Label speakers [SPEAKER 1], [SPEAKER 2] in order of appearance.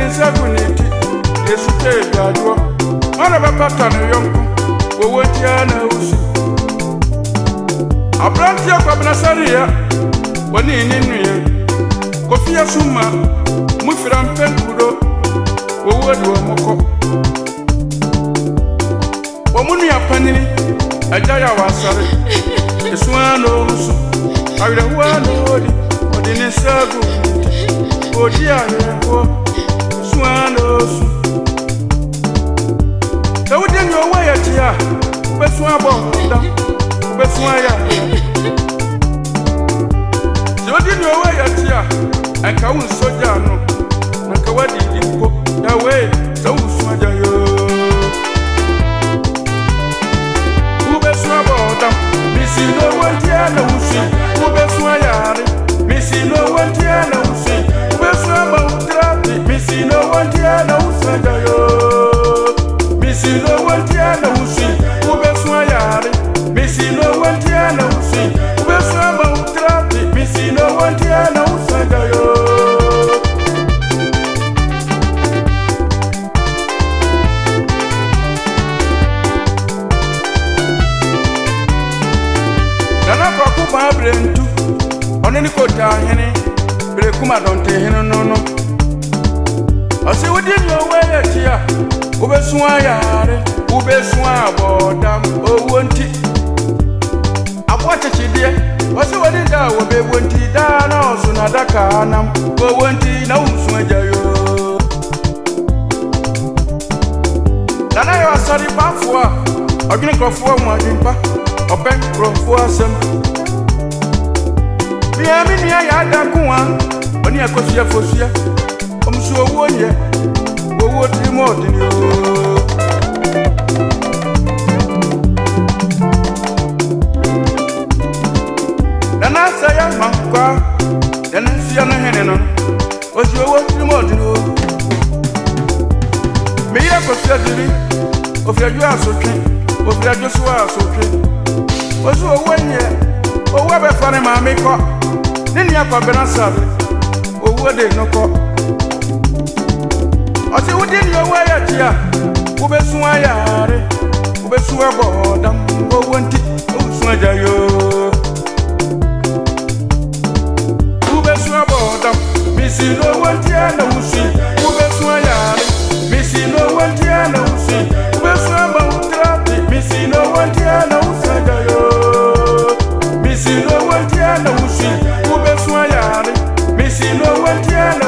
[SPEAKER 1] Saguniti, Yesu Tedua, one of a pattern of young, what Yana. A branch of Nasaria, one in Kofia Suma, Mufram Penkudo, Owadu Moko. Omunia Panini, Ajaya Wasari, the Swanos, I will one or the Sagu, Odia, Swanos. So within your way at ya, Beswabo. Beswaya. So did your way at ya, and Kawun Sojano, and Kawadi Dimpo, that way, so Swaja. Who Beswaba, Missy no one Tiana Usi, who Beswaya, Missy no one Tiana Usi, Beswaba, Missy no one Tiana Usaja, Missy no one Tiana Usi, who Beswaya. Missy no one Tiana Usi, Besama Utrati, Missy no one Tiana Usagayo. Nana Kakuma Brentu, on any quota, Henny, Brekuma don't take him no. I say, what did your way at ya? Ubeswaya, Ubeswa, Bodam, oh, won't it? What a dear, what's what is that? Will be one tea down, also not a canam, but one tea no swajayo. Then I was sorry, Bafua, a drink of 4 more jimpa, a bank for some. We are in here, Yadakuan, when you are Cosia Fosia. I'm sure 1 year, but what more than you? Saya Maka, then Siana Hennon, was your work tomorrow. May I consider of your grass okay, of your just was okay. Was you 1 year, or whatever funny my makeup, then you have a benasal, or what they no call. I say, what did your way at ya? Ubeswaya, Ubeswa, Dam, go 1 tea, Uswajayo. Missy no one Tiana Usi, Ubeswaya, Missy no one Tiana Usi, Ubeswaba Utrati, Missy no one Tiana Usagayo, Missy no one Tiana Usi, Ubeswaya, Missy no one Tiana